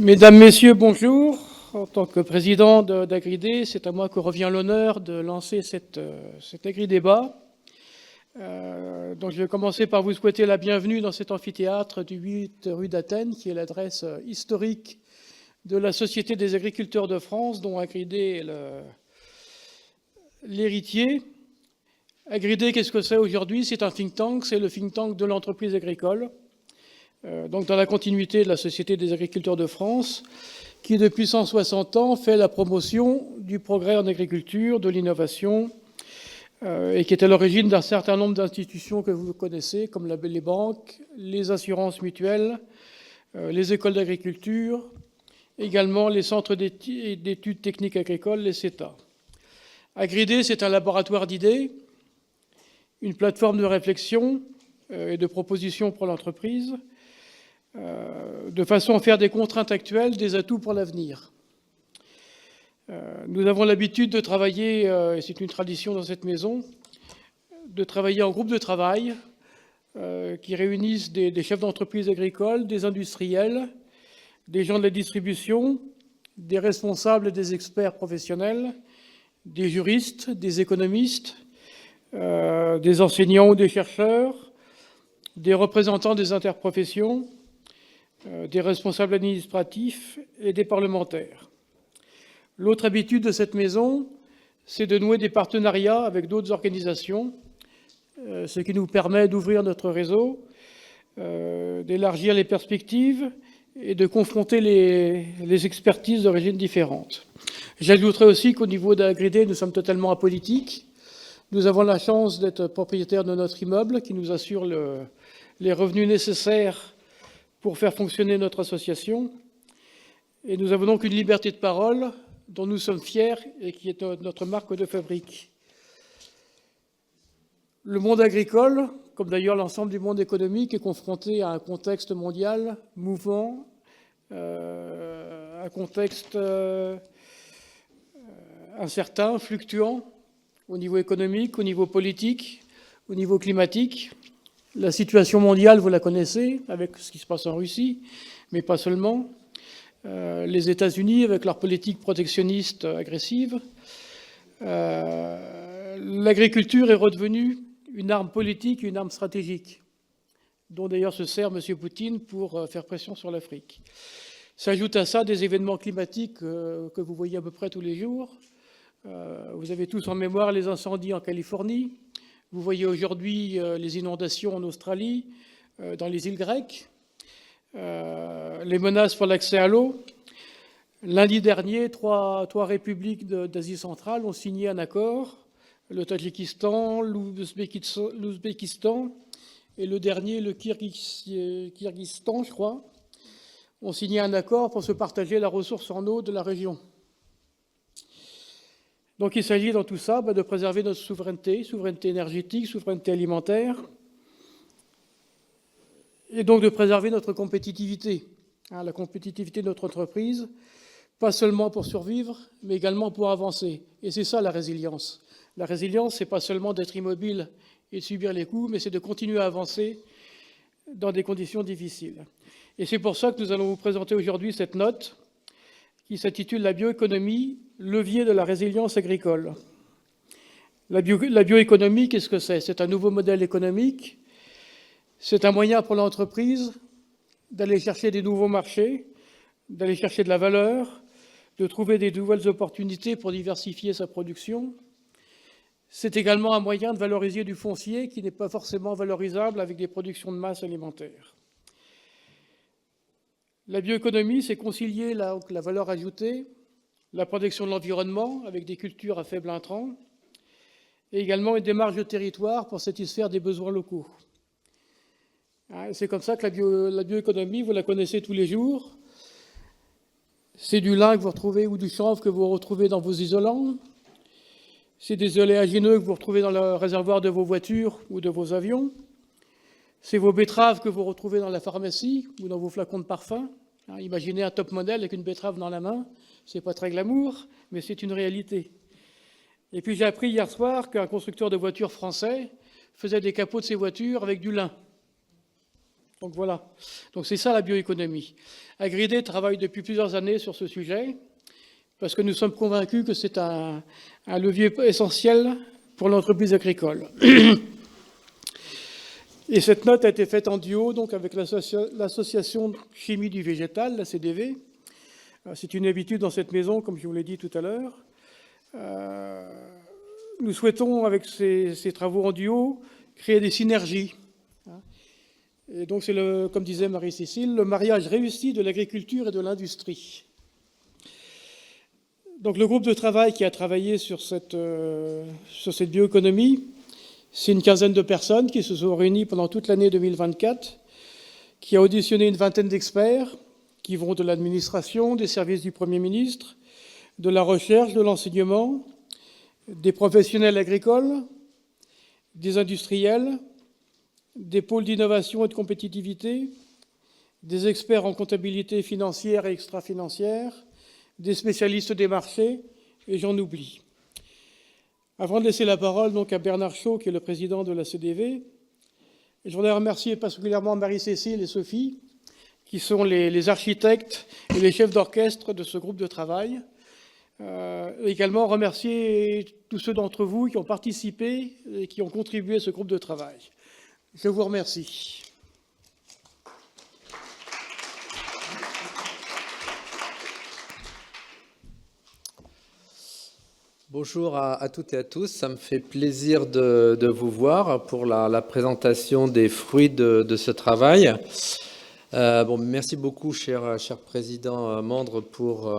Mesdames, Messieurs, bonjour. En tant que président d'Agridé, c'est à moi que revient l'honneur de lancer cet agri-débat. Donc je vais commencer par vous souhaiter la bienvenue dans cet amphithéâtre du 8 rue d'Athènes, qui est l'adresse historique de la Société des agriculteurs de France, dont Agridé est l'héritier. Agridé, qu'est-ce que c'est aujourd'hui? C'est un think tank, c'est le think tank de l'entreprise agricole. Donc dans la continuité de la Société des agriculteurs de France, qui depuis 160 ans fait la promotion du progrès en agriculture, de l'innovation, et qui est à l'origine d'un certain nombre d'institutions que vous connaissez, comme les banques, les assurances mutuelles, les écoles d'agriculture, également les centres d'études techniques agricoles, les CETA. Agridé, c'est un laboratoire d'idées, une plateforme de réflexion et de propositions pour l'entreprise, de façon à faire des contraintes actuelles des atouts pour l'avenir. Nous avons l'habitude de travailler, et c'est une tradition dans cette maison, de travailler en groupe de travail qui réunissent des chefs d'entreprise agricoles, des industriels, des gens de la distribution, des responsables et des experts professionnels, des juristes, des économistes, des enseignants ou des chercheurs, des représentants des interprofessions, des responsables administratifs et des parlementaires. L'autre habitude de cette maison, c'est de nouer des partenariats avec d'autres organisations, ce qui nous permet d'ouvrir notre réseau, d'élargir les perspectives et de confronter les expertises d'origine différentes. J'ajouterai aussi qu'au niveau d'Agridé, nous sommes totalement apolitiques. Nous avons la chance d'être propriétaires de notre immeuble qui nous assure les revenus nécessaires pour faire fonctionner notre association. Et nous avons donc une liberté de parole dont nous sommes fiers et qui est notre marque de fabrique. Le monde agricole, comme d'ailleurs l'ensemble du monde économique, est confronté à un contexte mondial mouvant, un contexte incertain, fluctuant, au niveau économique, au niveau politique, au niveau climatique. La situation mondiale, vous la connaissez, avec ce qui se passe en Russie, mais pas seulement. Les États-Unis, avec leur politique protectionniste agressive. L'agriculture est redevenue une arme politique, une arme stratégique, dont d'ailleurs se sert M. Poutine pour faire pression sur l'Afrique. S'ajoutent à ça des événements climatiques que vous voyez à peu près tous les jours. Vous avez tous en mémoire les incendies en Californie. Vous voyez aujourd'hui les inondations en Australie, dans les îles grecques, les menaces pour l'accès à l'eau. Lundi dernier, trois républiques d'Asie centrale ont signé un accord, le Tadjikistan, l'Ouzbékistan et le dernier, le Kyrgyzstan, je crois, ont signé un accord pour se partager la ressource en eau de la région. Donc il s'agit dans tout ça de préserver notre souveraineté énergétique, souveraineté alimentaire, et donc de préserver notre compétitivité, la compétitivité de notre entreprise, pas seulement pour survivre, mais également pour avancer. Et c'est ça la résilience. La résilience, c'est pas seulement d'être immobile et de subir les coups, mais c'est de continuer à avancer dans des conditions difficiles. Et c'est pour ça que nous allons vous présenter aujourd'hui cette note qui s'intitule « La bioéconomie, levier de la résilience agricole ». La bioéconomie, qu'est-ce que c'est? C'est un nouveau modèle économique, c'est un moyen pour l'entreprise d'aller chercher des nouveaux marchés, d'aller chercher de la valeur, de trouver des nouvelles opportunités pour diversifier sa production. C'est également un moyen de valoriser du foncier qui n'est pas forcément valorisable avec des productions de masse alimentaires. La bioéconomie, c'est concilier la valeur ajoutée, la protection de l'environnement avec des cultures à faible intrant, et également une démarche de territoire pour satisfaire des besoins locaux. C'est comme ça que la bioéconomie, vous la connaissez tous les jours. C'est du lin que vous retrouvez ou du chanvre que vous retrouvez dans vos isolants. C'est des oléagineux que vous retrouvez dans le réservoir de vos voitures ou de vos avions. C'est vos betteraves que vous retrouvez dans la pharmacie ou dans vos flacons de parfum. Imaginez un top modèle avec une betterave dans la main. C'est pas très glamour, mais c'est une réalité. Et puis j'ai appris hier soir qu'un constructeur de voitures français faisait des capots de ses voitures avec du lin. Donc voilà, donc c'est ça la bioéconomie. Agridé travaille depuis plusieurs années sur ce sujet, parce que nous sommes convaincus que c'est un levier essentiel pour l'entreprise agricole. Et cette note a été faite en duo donc, avec l'association Chimie du végétal, la CDV. C'est une habitude dans cette maison, comme je vous l'ai dit tout à l'heure. Nous souhaitons, avec ces travaux en duo, créer des synergies. Et donc c'est, comme disait Marie-Cécile, le mariage réussi de l'agriculture et de l'industrie. Donc le groupe de travail qui a travaillé sur cette bioéconomie, c'est une quinzaine de personnes qui se sont réunies pendant toute l'année 2024, qui a auditionné une vingtaine d'experts qui vont de l'administration, des services du Premier ministre, de la recherche, de l'enseignement, des professionnels agricoles, des industriels, des pôles d'innovation et de compétitivité, des experts en comptabilité financière et extra-financière, des spécialistes des marchés, et j'en oublie. Avant de laisser la parole donc, à Bernard Chaud, qui est le président de la CDV, je voudrais remercier particulièrement Marie-Cécile et Sophie, qui sont les architectes et les chefs d'orchestre de ce groupe de travail. Également remercier tous ceux d'entre vous qui ont participé et qui ont contribué à ce groupe de travail. Je vous remercie. Bonjour à toutes et à tous. Ça me fait plaisir de vous voir pour la présentation des fruits de ce travail. Merci beaucoup, cher président Mandre, pour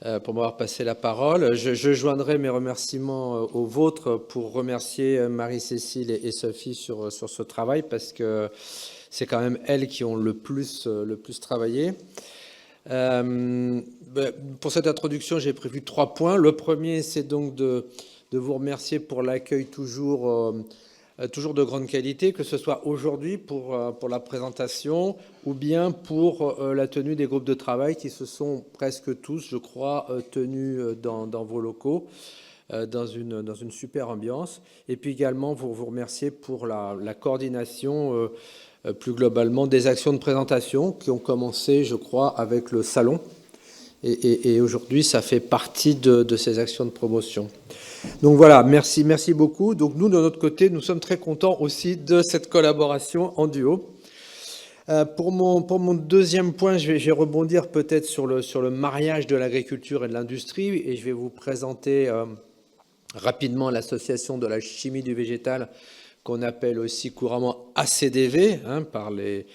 m'avoir passé la parole. Je joindrai mes remerciements aux vôtres pour remercier Marie-Cécile et Sophie sur ce travail, parce que c'est quand même elles qui ont le plus travaillé. Pour cette introduction, j'ai prévu 3 points. Le premier, c'est donc de vous remercier pour l'accueil toujours de grande qualité, que ce soit aujourd'hui pour la présentation ou bien pour la tenue des groupes de travail qui se sont presque tous, je crois, tenus dans vos locaux, dans une super ambiance. Et puis également, vous remercier pour la coordination plus globalement des actions de présentation qui ont commencé, je crois, avec le salon. Et aujourd'hui, ça fait partie de ces actions de promotion. Donc voilà, merci beaucoup. Donc nous, de notre côté, nous sommes très contents aussi de cette collaboration en duo. Pour mon deuxième point, je vais rebondir peut-être sur le mariage de l'agriculture et de l'industrie, et je vais vous présenter rapidement l'association de la chimie du végétal, qu'on appelle aussi couramment ACDV, par les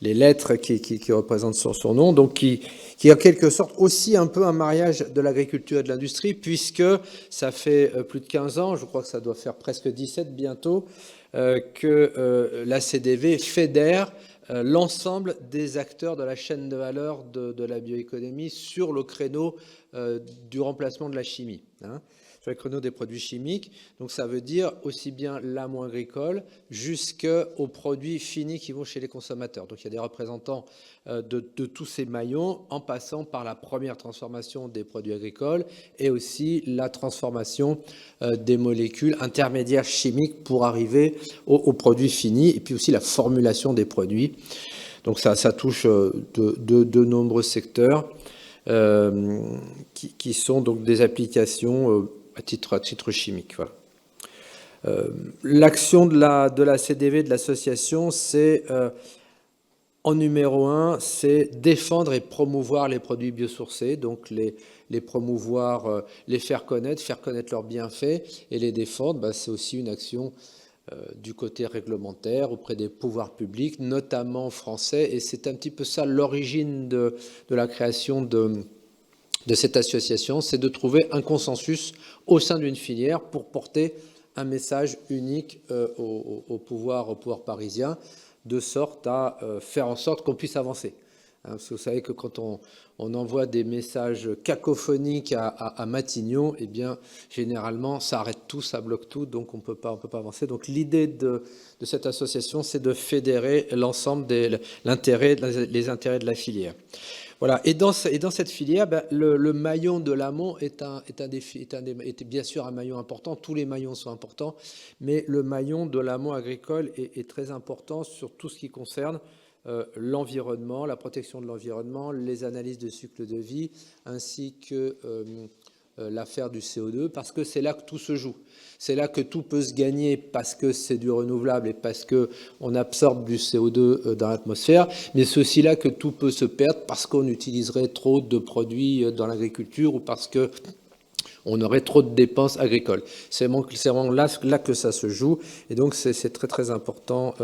lettres qui représentent son nom, donc qui est en quelque sorte aussi un peu un mariage de l'agriculture et de l'industrie, puisque ça fait plus de 15 ans, je crois que ça doit faire presque 17 bientôt, que l'ACDV fédère l'ensemble des acteurs de la chaîne de valeur de la bioéconomie sur le créneau du remplacement de la chimie, sur le créneau des produits chimiques. Donc ça veut dire aussi bien l'amont agricole jusqu'aux produits finis qui vont chez les consommateurs. Donc il y a des représentants de tous ces maillons, en passant par la première transformation des produits agricoles et aussi la transformation des molécules intermédiaires chimiques pour arriver aux produits finis, et puis aussi la formulation des produits. Donc ça touche de nombreux secteurs qui sont donc des applications à titre chimique. Voilà. L'action de la CDV, de l'association, c'est en numéro 1, c'est défendre et promouvoir les produits biosourcés, donc les promouvoir, les faire connaître leurs bienfaits, et les défendre, c'est aussi une action du côté réglementaire auprès des pouvoirs publics, notamment français, et c'est un petit peu ça l'origine de la création de cette association, c'est de trouver un consensus au sein d'une filière pour porter un message unique au pouvoir parisien, de sorte à faire en sorte qu'on puisse avancer. Parce que vous savez que quand on envoie des messages cacophoniques à Matignon, eh bien, généralement, ça arrête tout, ça bloque tout, donc on peut pas avancer. Donc l'idée de cette association, c'est de fédérer l'ensemble les intérêts de la filière. Voilà. Et dans cette filière, le maillon de l'amont est bien sûr un maillon important. Tous les maillons sont importants, mais le maillon de l'amont agricole est très important sur tout ce qui concerne l'environnement, la protection de l'environnement, les analyses de cycle de vie, ainsi que l'affaire du CO2, parce que c'est là que tout se joue. C'est là que tout peut se gagner parce que c'est du renouvelable et parce qu'on absorbe du CO2 dans l'atmosphère, mais c'est aussi là que tout peut se perdre parce qu'on utiliserait trop de produits dans l'agriculture ou parce que on aurait trop de dépenses agricoles. C'est vraiment là que ça se joue, et donc c'est très très important.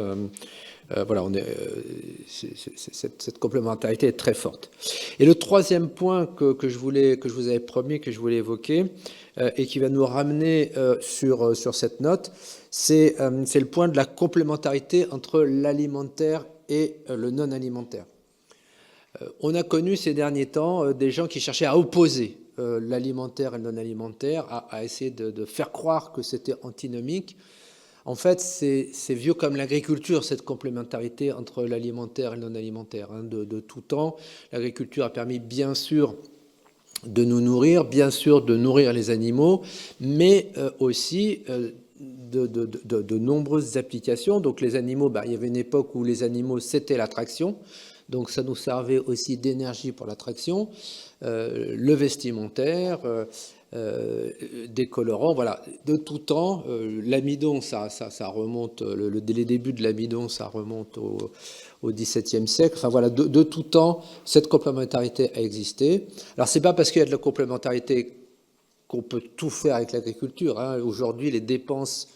Voilà, cette complémentarité est très forte. Et le troisième point que je vous avais promis, que je voulais évoquer, et qui va nous ramener sur cette note, c'est le point de la complémentarité entre l'alimentaire et le non alimentaire. On a connu ces derniers temps des gens qui cherchaient à opposer l'alimentaire et le non alimentaire, à essayer de faire croire que c'était antinomique. En fait, c'est vieux comme l'agriculture, cette complémentarité entre l'alimentaire et le non-alimentaire. De tout temps, l'agriculture a permis, bien sûr, de nous nourrir, bien sûr, de nourrir les animaux, mais aussi de nombreuses applications. Donc les animaux, il y avait une époque où les animaux, c'était l'attraction. Donc ça nous servait aussi d'énergie pour l'attraction. Le vestimentaire... des colorants, voilà, de tout temps. L'amidon, ça remonte, les débuts de l'amidon, ça remonte au XVIIe siècle. Enfin voilà, de tout temps, cette complémentarité a existé. Alors c'est pas parce qu'il y a de la complémentarité qu'on peut tout faire avec l'agriculture. Aujourd'hui, les dépenses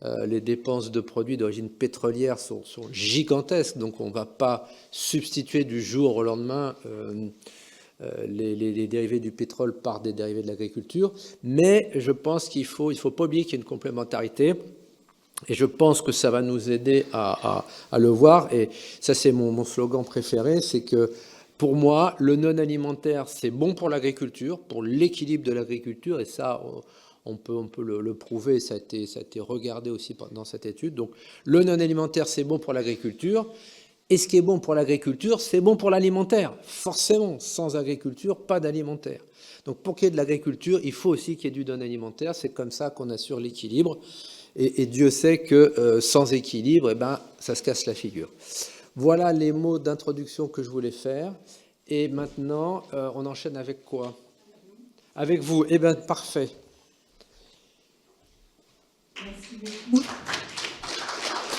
de produits d'origine pétrolière sont gigantesques, donc on ne va pas substituer du jour au lendemain les dérivés du pétrole par des dérivés de l'agriculture, mais je pense qu'il faut pas oublier qu'il y a une complémentarité, et je pense que ça va nous aider à le voir, et ça c'est mon slogan préféré, c'est que pour moi, le non alimentaire, c'est bon pour l'agriculture, pour l'équilibre de l'agriculture, et ça, on peut le prouver, ça a été regardé aussi dans cette étude. Donc le non alimentaire, c'est bon pour l'agriculture. Et ce qui est bon pour l'agriculture, c'est bon pour l'alimentaire. Forcément, sans agriculture, pas d'alimentaire. Donc pour qu'il y ait de l'agriculture, il faut aussi qu'il y ait du non-alimentaire. C'est comme ça qu'on assure l'équilibre. Et Dieu sait que sans équilibre, ça se casse la figure. Voilà les mots d'introduction que je voulais faire. Et maintenant, on enchaîne avec quoi? Avec vous. Eh bien, parfait. Merci beaucoup.